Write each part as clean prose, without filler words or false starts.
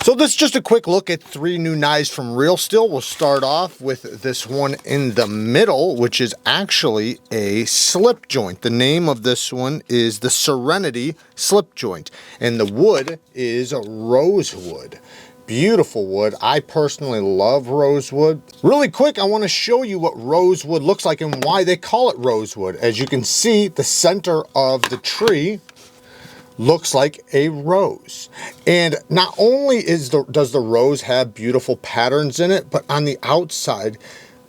So this is just a quick look at 3 new knives from Real Steel. We'll start off with this one in the middle, which is actually a slip joint. The name of this one is the Serenity slip joint, and the wood is rosewood. Beautiful wood. I personally love rosewood. Really quick, I want to show you what rosewood looks like and why they call it rosewood. As you can see, the center of the tree looks like a rose. And not only does the rose have beautiful patterns in it, but on the outside,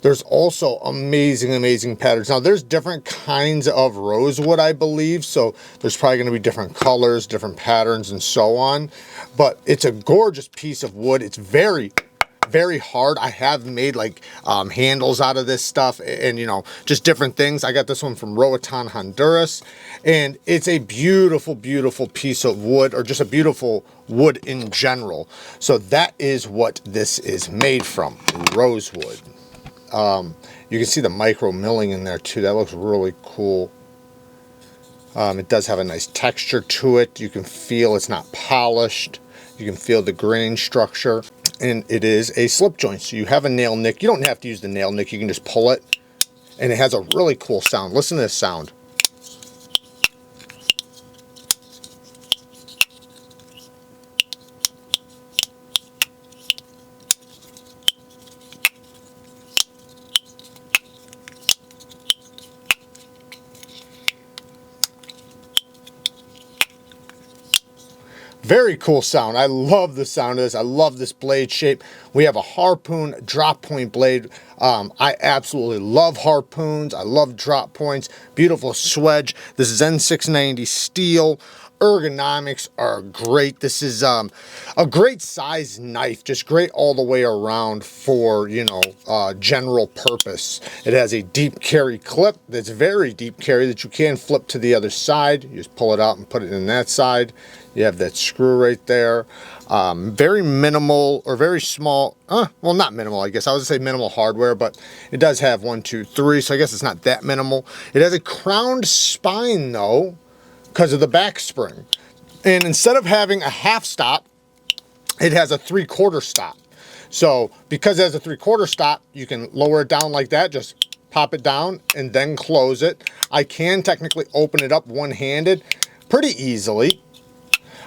there's also amazing patterns. Now, there's different kinds of rosewood, I believe, so there's probably going to be different colors, different patterns, and so on. But it's a gorgeous piece of wood. It's very hard. I have made like handles out of this stuff and, you know, just different things. I got this one from Roatan, Honduras, and it's a beautiful piece of wood, or just a beautiful wood in general. So that is what this is made from, rosewood. You can see the micro milling in there too. That looks really cool. It does have a nice texture to it. You can feel it's not polished. You can feel the grain structure. And it is a slip joint. So you have a nail nick. You don't have to use the nail nick. You can just pull it. And it has a really cool sound. Listen to this sound. Very cool sound. I love the sound of this. I love this blade shape. We have a harpoon drop point blade. I absolutely love harpoons. I love drop points. Beautiful swedge. This is N690 steel. Ergonomics are great. This is a great size knife, just great all the way around for, you know, general purpose. It has a deep carry clip that's very deep carry that you can flip to the other side. You just pull it out and put it in that side. You have that screw right there. Very minimal, or very small, well, not minimal, I guess. I was gonna say minimal hardware, but it does have 1, 2, 3, so I guess it's not that minimal. It has a crowned spine though, because of the back spring. And instead of having a half stop, it has a 3/4 stop. So because it has a 3/4 stop, you can lower it down like that, just pop it down and then close it. I can technically open it up one-handed pretty easily.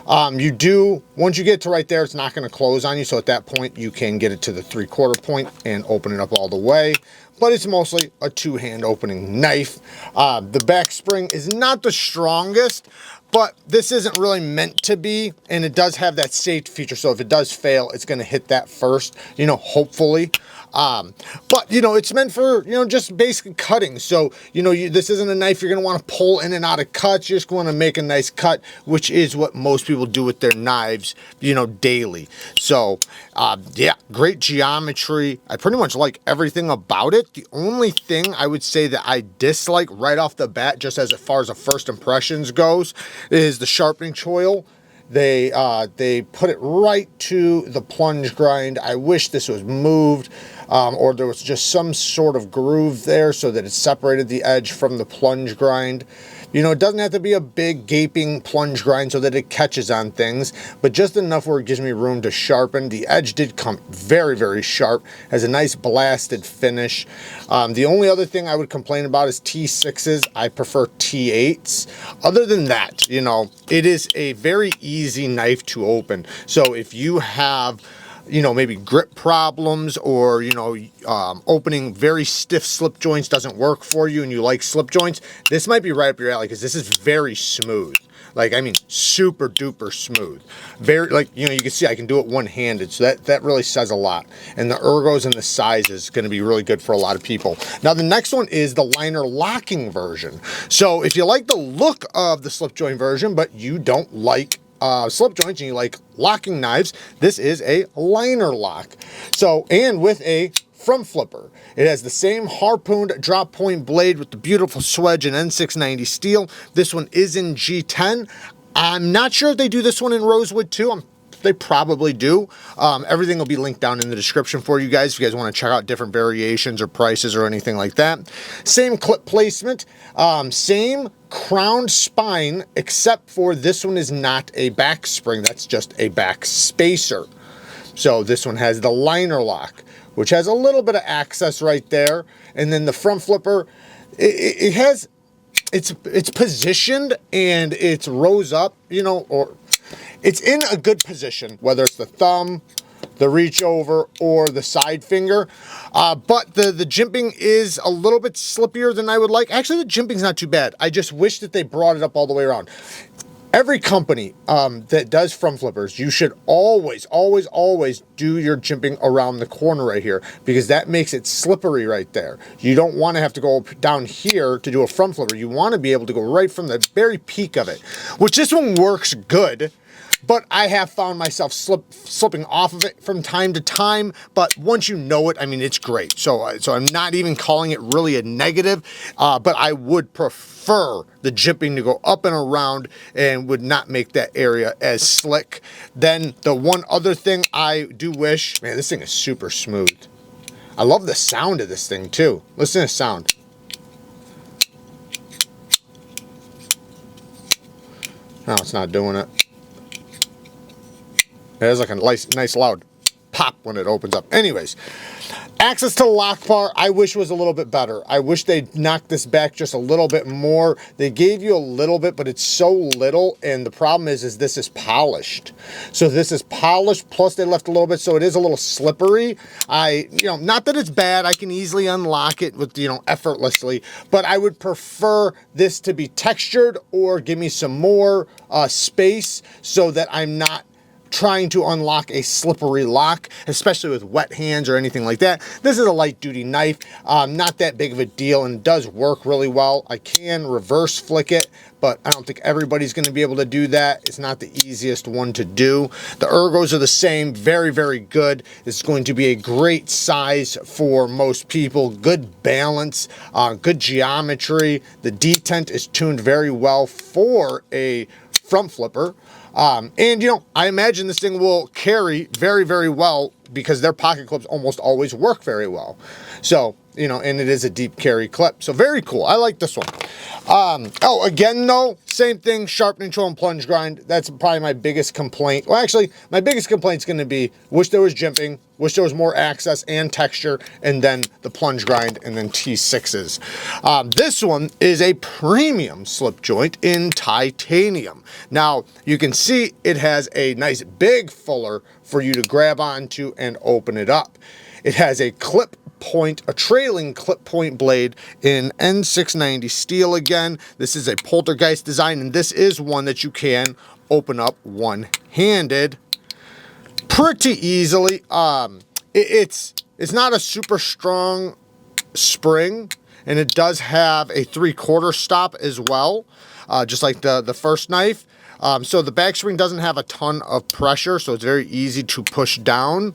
Once you get to right there, it's not going to close on you. So at that point, you can get it to the 3/4 point and open it up all the way. But it's mostly a 2-hand opening knife. The back spring is not the strongest, but this isn't really meant to be. And it does have that safety feature. So if it does fail, it's going to hit that first, you know, hopefully. But, you know, it's meant for, you know, just basic cutting. So, you know, this isn't a knife you're going to want to pull in and out of cuts. You just want to make a nice cut, which is what most people do with their knives, you know, daily. So, yeah, great geometry. I pretty much like everything about it. The only thing I would say that I dislike right off the bat, just as far as the first impressions goes, is the sharpening choil. They put it right to the plunge grind. I wish this was moved, or there was just some sort of groove there so that it separated the edge from the plunge grind. You know, it doesn't have to be a big gaping plunge grind so that it catches on things, but just enough where it gives me room to sharpen. The edge did come very sharp, has a nice blasted finish. The only other thing I would complain about is T6s. I prefer T8s. Other than that, you know, it is a very easy knife to open. So if you have, you know, maybe grip problems, or, you know, opening very stiff slip joints doesn't work for you and you like slip joints, this might be right up your alley, because this is very smooth. Like, I mean, super duper smooth. Very, like, you know, you can see I can do it one-handed, so that really says a lot. And the ergos and the size is going to be really good for a lot of people. Now, the next one is the liner locking version. So if you like the look of the slip joint version, but you don't like slip joints and you like locking knives, this is a liner lock. So, and with a front flipper. It has the same harpooned drop point blade with the beautiful swedge and N690 steel. This one is in G10. I'm not sure if they do this one in rosewood too. They probably do. Everything will be linked down in the description for you guys if you guys want to check out different variations or prices or anything like that. Same clip placement, same crowned spine, except for this one is not a back spring. That's just a back spacer. So this one has the liner lock, which has a little bit of access right there. And then the front flipper, it has, it's positioned and it's rose up, you know, or it's in a good position, whether it's the thumb, the reach over, or the side finger. But the jimping is a little bit slippier than I would like. Actually, the jimping's not too bad. I just wish that they brought it up all the way around. Every company that does front flippers, you should always, always, always do your jimping around the corner right here, because that makes it slippery right there. You don't want to have to go down here to do a front flipper. You want to be able to go right from the very peak of it, which this one works good. But I have found myself slipping off of it from time to time. But once you know it, I mean, it's great. So I'm not even calling it really a negative, but I would prefer the jimping to go up and around and would not make that area as slick. Then the one other thing I do wish, man, this thing is super smooth. I love the sound of this thing too. Listen to the sound. No, it's not doing it. It has like a nice loud pop when it opens up. Anyways, access to the lock bar, I wish was a little bit better. I wish they knocked this back just a little bit more. They gave you a little bit, but it's so little. And the problem is this is polished. So this is polished, plus they left a little bit, so it is a little slippery. Not that it's bad. I can easily unlock it with, effortlessly, but I would prefer this to be textured or give me some more space so that I'm not trying to unlock a slippery lock, especially with wet hands or anything like that. This is a light duty knife, not that big of a deal, and does work really well. I can reverse flick it, but I don't think everybody's going to be able to do that. It's not the easiest one to do. The ergos are the same, very, very good. It's going to be a great size for most people. Good balance, good geometry. The detent is tuned very well for a front flipper. And I imagine this thing will carry very, very well because their pocket clips almost always work very well. So, and it is a deep carry clip. So very cool. I like this one. Again, though, same thing, sharpening tool and plunge grind. That's probably my biggest complaint. Well, actually, my biggest complaint is going to be, wish there was jimping, wish there was more access and texture, and then the plunge grind, and then T6s. This one is a premium slip joint in titanium. Now, you can see it has a nice big fuller for you to grab onto and open it up. It has a a trailing clip point blade in N690 steel again. This is a poltergeist design, and this is one that you can open up one-handed pretty easily. It's not a super strong spring, and it does have a 3/4 stop as well, just like the first knife. So the back spring doesn't have a ton of pressure, so it's very easy to push down.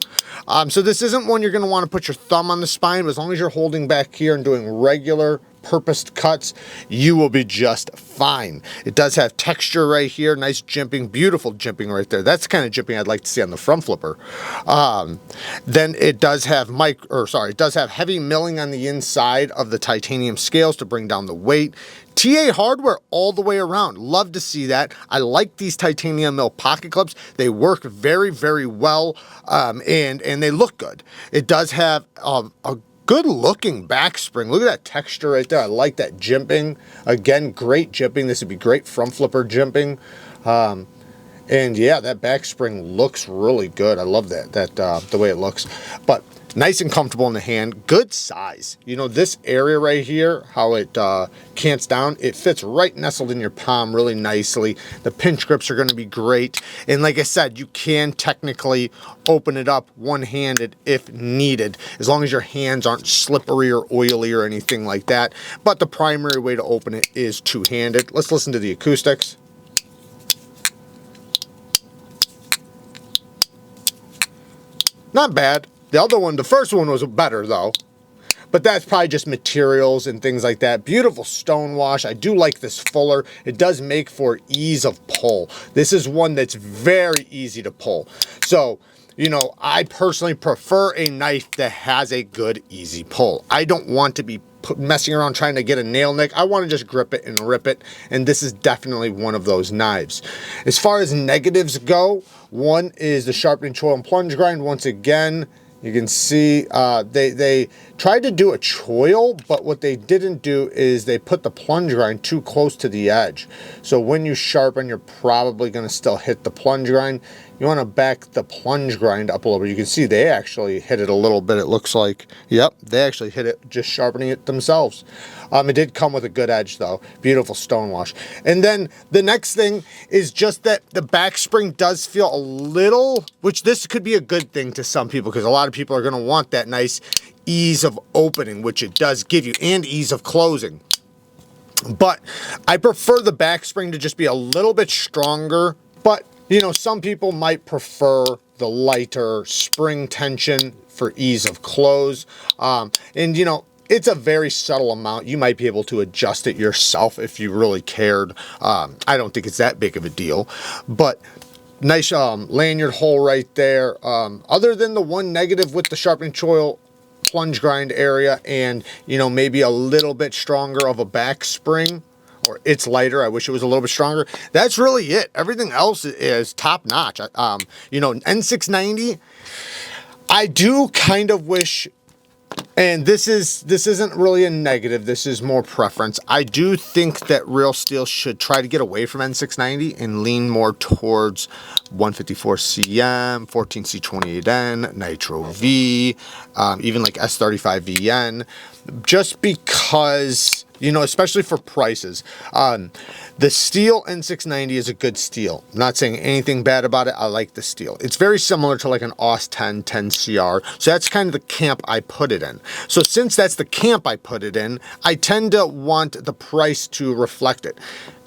So this isn't one you're going to want to put your thumb on the spine, but as long as you're holding back here and doing regular purposed cuts, you will be just fine. It does have texture right here, nice jimping, beautiful jimping right there. That's the kind of jimping I'd like to see on the front flipper. Then it does have it does have heavy milling on the inside of the titanium scales to bring down the weight. TA hardware all the way around. Love to see that. I like these titanium mill pocket clips. They work very, very well, and they look good. It does have a good looking back spring. Look at that texture right there. I like that jimping. Again, great jimping. This would be great front flipper jimping. And yeah, that back spring looks really good. I love that the way it looks. But nice and comfortable in the hand, good size. This area right here, how it cants down, it fits right nestled in your palm really nicely. The pinch grips are going to be great. And like I said, you can technically open it up one-handed if needed, as long as your hands aren't slippery or oily or anything like that. But the primary way to open it is two-handed. Let's listen to the acoustics. Not bad. The first one was better though, but that's probably just materials and things like that. Beautiful stone wash. I do like this fuller. It does make for ease of pull. This is one that's very easy to pull. So, I personally prefer a knife that has a good, easy pull. I don't want to be messing around trying to get a nail nick. I want to just grip it and rip it, and this is definitely one of those knives. As far as negatives go, one is the sharpening choil and plunge grind. Once again, you can see they tried to do a choil, but what they didn't do is they put the plunge grind too close to the edge. So when you sharpen, you're probably going to still hit the plunge grind. You want to back the plunge grind up a little bit. You can see they actually hit it a little bit. It looks like, yep, they actually hit it just sharpening it themselves. It did come with a good edge though. Beautiful stone wash. And then the next thing is just that the back spring does feel a little, which this could be a good thing to some people, because a lot of people are going to want that nice ease of opening, which it does give you, and ease of closing. But I prefer the back spring to just be a little bit stronger. But you know, some people might prefer the lighter spring tension for ease of close. And you know, it's a very subtle amount. You might be able to adjust it yourself if you really cared. I don't think it's that big of a deal, but nice lanyard hole right there. Other than the one negative with the sharpening choil plunge grind area, and you know, maybe a little bit stronger of a back spring, or it's lighter. I wish it was a little bit stronger. That's really it. Everything else is top notch. You know, N690, I do kind of wish, and this isn't really a negative, this is more preference. I do think that Real Steel should try to get away from N690 and lean more towards 154 CM, 14C28N, Nitro V, even like S35 VN, just because, you know, especially for prices. The steel N690 is a good steel. I'm not saying anything bad about it. I like the steel. It's very similar to like an AUS 10 CR. So that's kind of the camp I put it in. So since that's the camp I put it in, I tend to want the price to reflect it.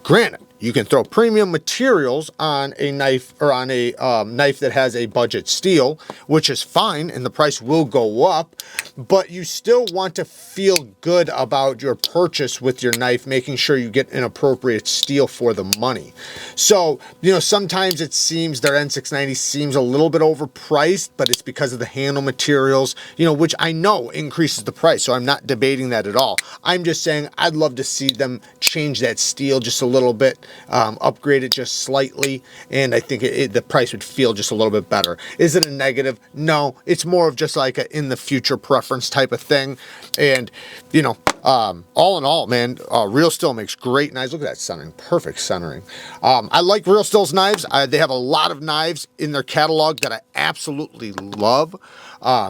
Granted, you can throw premium materials on a knife, or on a knife that has a budget steel, which is fine, and the price will go up, but you still want to feel good about your purchase with your knife, making sure you get an appropriate steel for the money. So, you know, sometimes it seems their N690 seems a little bit overpriced, but it's because of the handle materials, you know, which I know increases the price, so I'm not debating that at all. I'm just saying I'd love to see them change that steel just a little bit, upgrade it just slightly, and I think the price would feel just a little bit better. Is it a negative? No, it's more of just like a in the future preference type of thing. And you know, all in all, man, Real Steel makes great knives. Look at that centering, perfect centering. I like Real Steel's knives. They have a lot of knives in their catalog that I absolutely love.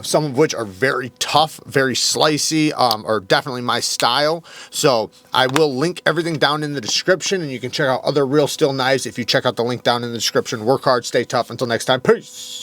Some of which are very tough, very slicey, are definitely my style. So I will link everything down in the description, and you can check out other Real Steel knives if you check out the link down in the description. Work hard, stay tough. Until next time, peace.